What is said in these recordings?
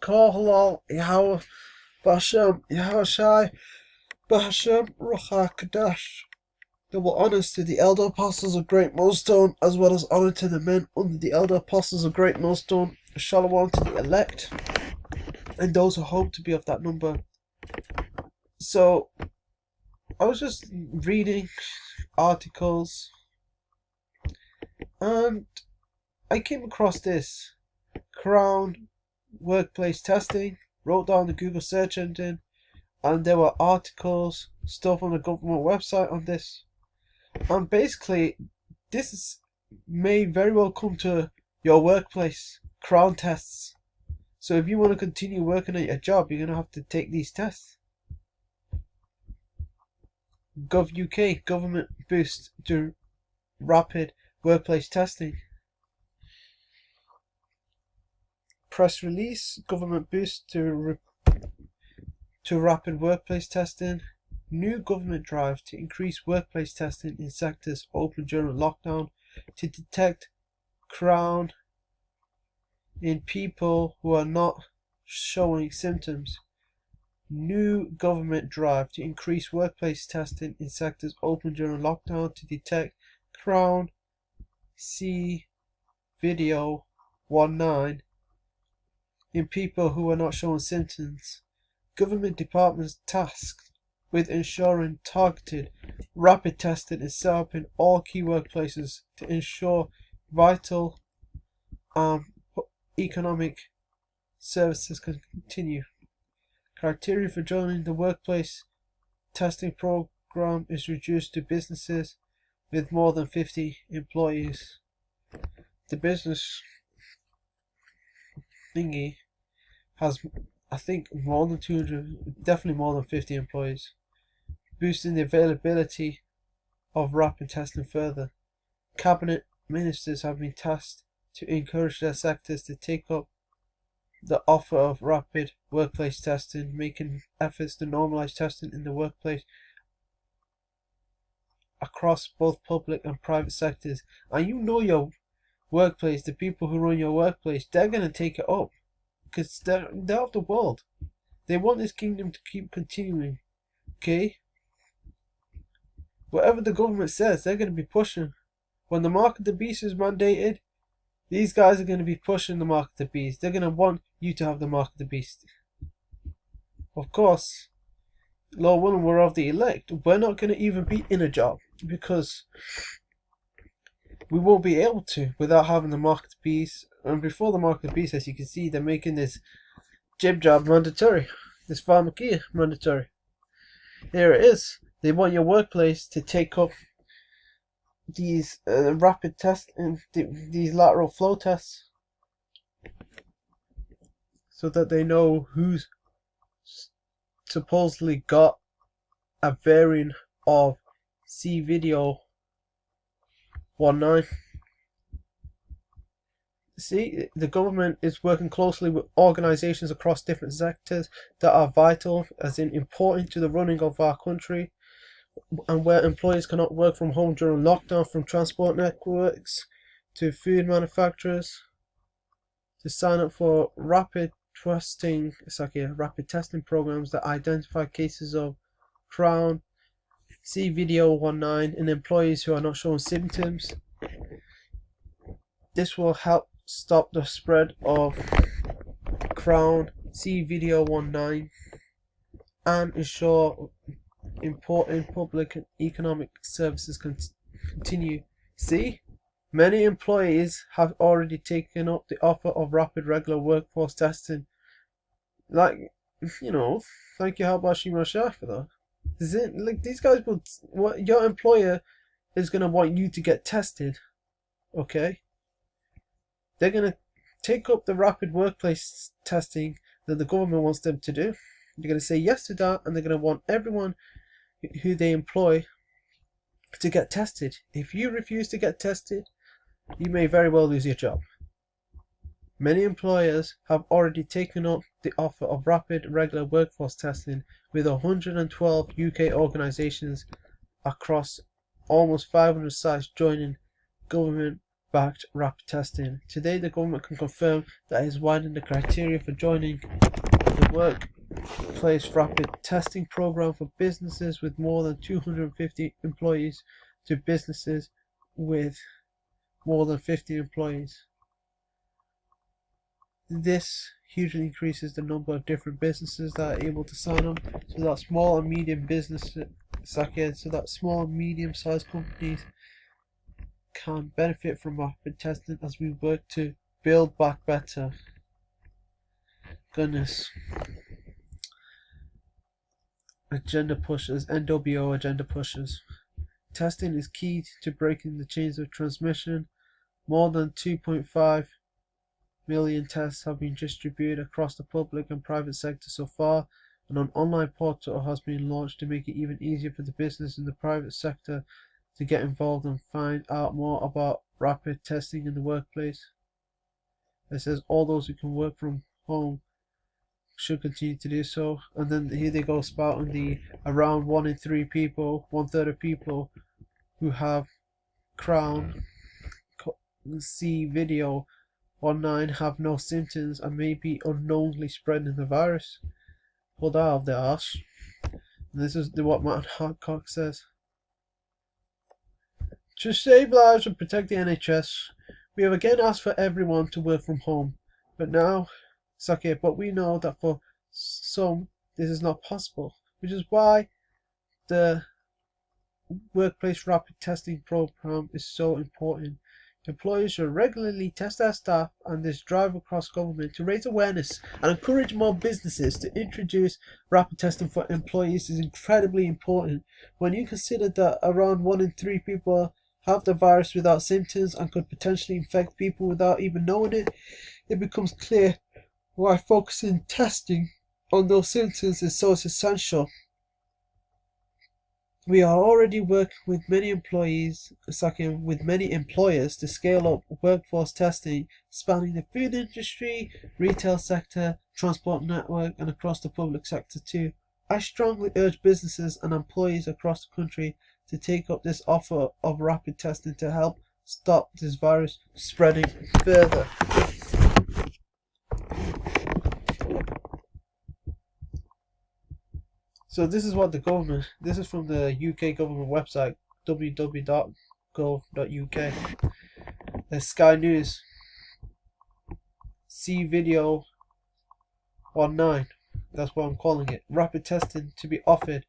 Kol Halal Yahweh Bashem Yahushai Bashem Ruach HaKodesh. Double honours to the elder apostles of Great Millstone, as well as honour to the men under the elder apostles of Great Millstone. Shalom to the elect and those who hope to be of that number. So, I was just reading articles and I came across this Crown workplace testing, wrote down the Google search engine, and there were articles, stuff on the government website on this. And basically, may very well come to your workplace, Crown tests. So if you want to continue working at your job, you're going to have to take these tests. UK, government boost to rapid workplace testing. Press release, government boost to rapid workplace testing. New government drive to increase workplace testing in sectors open during lockdown to detect Crown in people who are not showing symptoms. New government drive to increase workplace testing in sectors open during lockdown to detect Crown. CViDE0 in people who are not showing symptoms. Government departments tasked with ensuring targeted rapid testing is set up in all key workplaces to ensure vital economic services can continue. Criteria for joining the workplace testing program is reduced to businesses with more than 50 employees. The business thingy has, I think, more than 200, definitely more than 50 employees, boosting the availability of rapid testing further. Cabinet ministers have been tasked to encourage their sectors to take up the offer of rapid workplace testing, making efforts to normalise testing in the workplace across both public and private sectors. And you know your workplace, the people who run your workplace, they're going to take it up because they're of the world. They want this kingdom to keep continuing. Okay? Whatever the government says, they're going to be pushing. When the mark of the beast is mandated, these guys are going to be pushing the mark of the beast. They're going to want you to have the mark of the beast. Of course, Lord willing, we're of the elect. We're not going to even be in a job because we won't be able to without having the mark of the beast. And before the mark of the beast, as you can see, they're making this jib job mandatory, this pharmakia mandatory. Here it is. They want your workplace to take up these rapid tests and these lateral flow tests so that they know who's supposedly got a variant of CViDE0 See, the government is working closely with organizations across different sectors that are vital, as in important to the running of our country, and where employees cannot work from home during lockdown, from transport networks to food manufacturers, to sign up for rapid testing programs that identify cases of Crown, CViDE0 in employees who are not showing symptoms. This will help stop the spread of Crown, CViDE0 and ensure important public and economic services continue. See, many employees have already taken up the offer of rapid regular workforce testing. Like, you know, thank you Habashi Mashah for that. Is it like these guys will? What your employer is gonna want you to get tested? Okay, they're gonna take up the rapid workplace testing that the government wants them to do. They're gonna say yes to that, and they're gonna want everyone who they employ to get tested. If you refuse to get tested, you may very well lose your job. Many employers have already taken up the offer of rapid regular workforce testing, with 112 UK organisations across almost 500 sites joining government backed rapid testing. Today, the government can confirm that it is widening the criteria for joining the workplace rapid testing program for businesses with more than 250 employees to businesses with more than 50 employees. This hugely increases the number of different businesses that are able to sign up, so that small and medium businesses, so that small and medium-sized companies can benefit from rapid testing as we work to build back better. Goodness. Agenda pushers, NWO agenda pushers. Testing is key to breaking the chains of transmission. More than 2.5 million tests have been distributed across the public and private sector so far, and an online portal has been launched to make it even easier for the business and the private sector to get involved and find out more about rapid testing in the workplace. It says all those who can work from home should continue to do so, and then here they go spouting the around 1 in 3 people, 1/3 of people who have Crown CViDE0 have no symptoms and may be unknowingly spreading the virus. Pulled out of their arse. And this is what Matt Hancock says. To save lives and protect the NHS, we have again asked for everyone to work from home. But we know that for some this is not possible, which is why the workplace rapid testing program is so important. Employers should regularly test their staff, and this drive across government to raise awareness and encourage more businesses to introduce rapid testing for employees is incredibly important. When you consider that around 1 in 3 people have the virus without symptoms and could potentially infect people without even knowing it, it becomes clear why focusing testing on those symptoms is so essential. We are already working with many employers to scale up workforce testing, spanning the food industry, retail sector, transport network, and across the public sector too. I strongly urge businesses and employees across the country to take up this offer of rapid testing to help stop this virus spreading further. So this is what the government, this is from the UK government website, www.gov.uk. There's Sky News, CViDE0 that's what I'm calling it. Rapid testing to be offered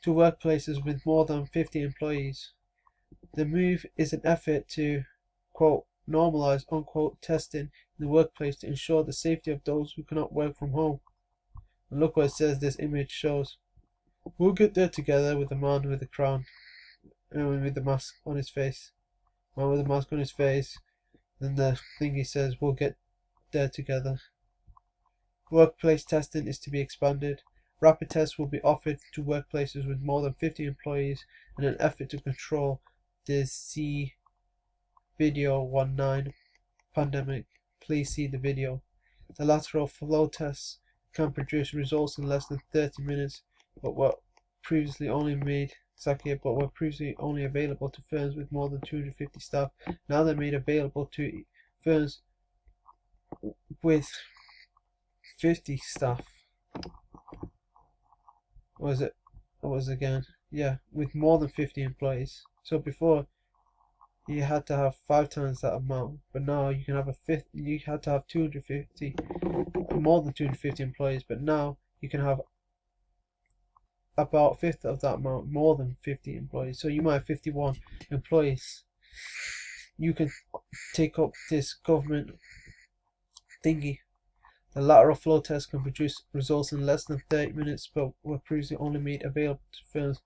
to workplaces with more than 50 employees. The move is an effort to, quote, normalise, unquote, testing in the workplace to ensure the safety of those who cannot work from home. And look what it says this image shows. We'll get there together with the man with the crown and with the mask on his face. Man with the mask on his face. Then the thing he says, we'll get there together. Workplace testing is to be expanded. Rapid tests will be offered to workplaces with more than 50 employees in an effort to control the CViDE0 pandemic. Please see the video. The lateral flow tests can produce results in less than 30 minutes. But were previously only available to firms with more than 250 staff. Now they're made available to firms with 50 staff. With more than 50 employees. So before you had to have 5 times that amount, but now you can have you had to have 250, more than 250 employees, but now you can have about a fifth of that amount, more than 50 employees. So you might have 51 employees. You can take up this government thingy. The lateral flow test can produce results in less than 30 minutes, but were previously only made available to firms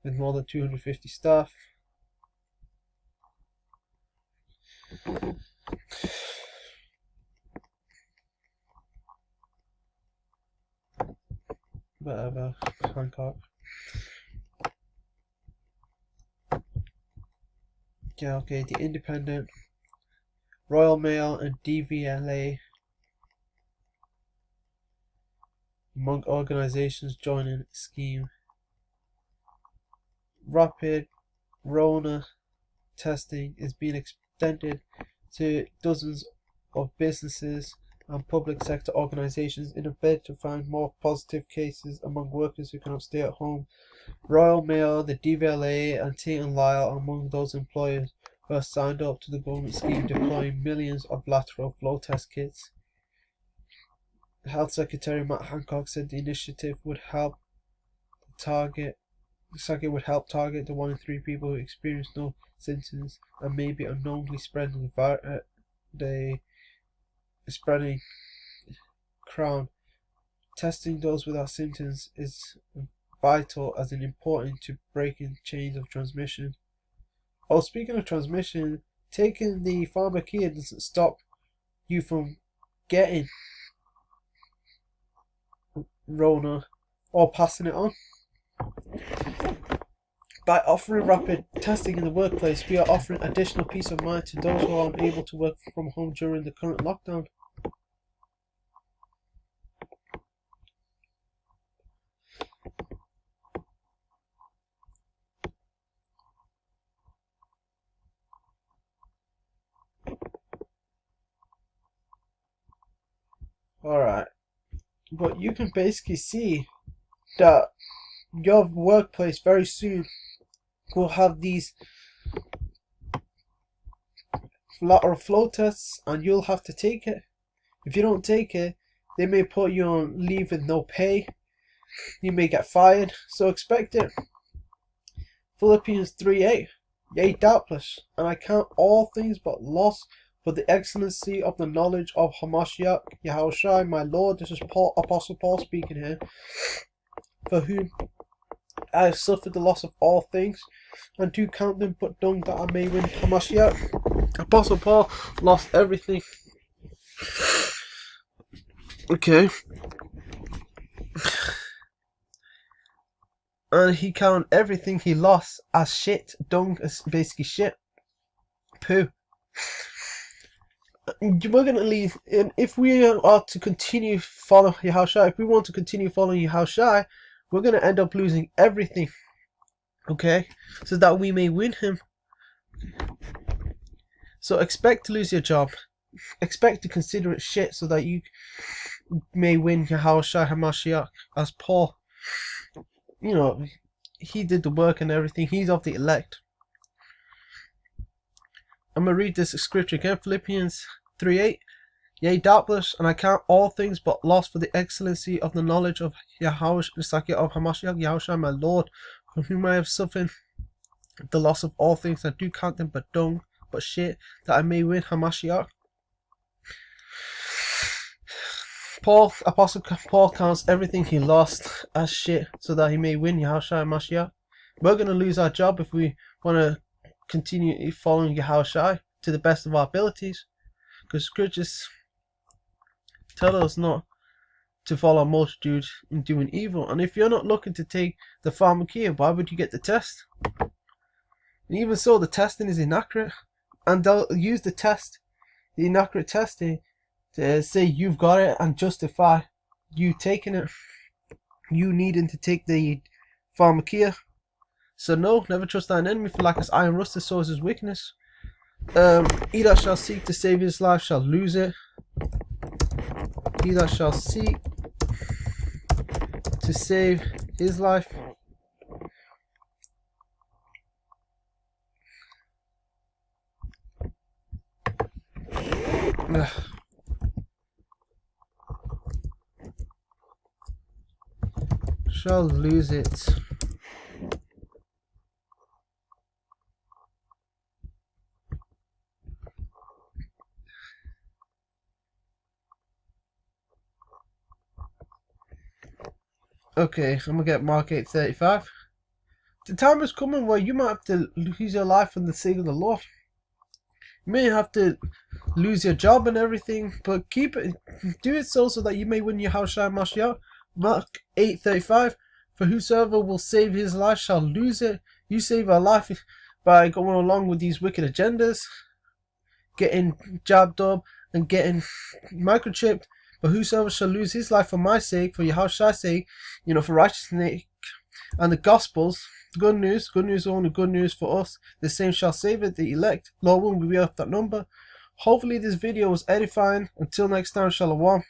with more than 250 staff. Whatever, Hancock. Yeah, okay, The Independent, Royal Mail and DVLA among organisations joining scheme. Rapid Rona testing is being extended to dozens of businesses and public sector organisations in a bid to find more positive cases among workers who cannot stay at home. Royal Mail, the DVLA and Tate and Lyle are among those employers who have signed up to the government scheme deploying millions of lateral flow test kits. Health Secretary Matt Hancock said the initiative would help target the 1 in 3 people who experience no symptoms and may be unknowingly spreading the spreading crown. Testing those without symptoms is vital as in important to breaking chains of transmission. Oh, speaking of transmission, taking the pharmacia doesn't stop you from getting Rona or passing it on. By offering rapid testing in the workplace, we are offering additional peace of mind to those who are unable to work from home during the current lockdown. Alright, but you can basically see that your workplace very soon will have these lateral flow tests and you'll have to take it. If you don't take it, they may put you on leave with no pay. You may get fired, so expect it. Philippians 3:8. Yea, doubtless, and I count all things but loss for the excellency of the knowledge of Hamashiach Yahushua my Lord. This is Apostle Paul speaking here. For whom I have suffered the loss of all things, and do count them but dung that I may win Hamashiach. Apostle Paul lost everything. Okay. And he counted everything he lost as shit. Dung is basically shit. Poo. We're going to leave, and if we are to continue following Yahushua, if we want to continue following Yahushua, we're going to end up losing everything. Okay? So that we may win him. So expect to lose your job. Expect to consider it shit so that you may win Yahushua Hamashiach. As Paul, you know, he did the work and everything. He's of the elect. I'm going to read this scripture again. Philippians 3:8. Yea, doubtless, and I count all things but loss for the excellency of the knowledge of Yahushua, of Hamashiach Yahushua my Lord, from whom I have suffered the loss of all things. I do count them but dung, but shit, that I may win Hamashiach. Apostle Paul counts everything he lost as shit so that he may win Yahushua Hamashiach. We're going to lose our job if we want to continue following Yahushua to the best of our abilities, because scriptures tell us not to follow a multitude in doing evil. And if you're not looking to take the pharmacia, why would you get the test? And even so, the testing is inaccurate, and they'll use the inaccurate testing to say you've got it and justify you taking it, you needing to take the pharmacia. So no, never trust thine enemy, for like as iron rusted, so is his weakness. He that shall seek to save his life shall lose it. He that shall seek to save his life shall lose it. Okay, I'm gonna get Mark 8:35. The time is coming where you might have to lose your life for the sake of the Lord. You may have to lose your job and everything, but do it so that you may win your Yahushua Mashiach. Mark 8:35. For whosoever will save his life shall lose it. You save our life by going along with these wicked agendas, getting jabbed up and getting microchipped. But whosoever shall lose his life for my sake, for Yahushua's sake, for righteousness sake, and the Gospels, Good news, only good news for us. The same shall save it, the elect. Lord willing, we be off that number. Hopefully this video was edifying. Until next time, Shalom.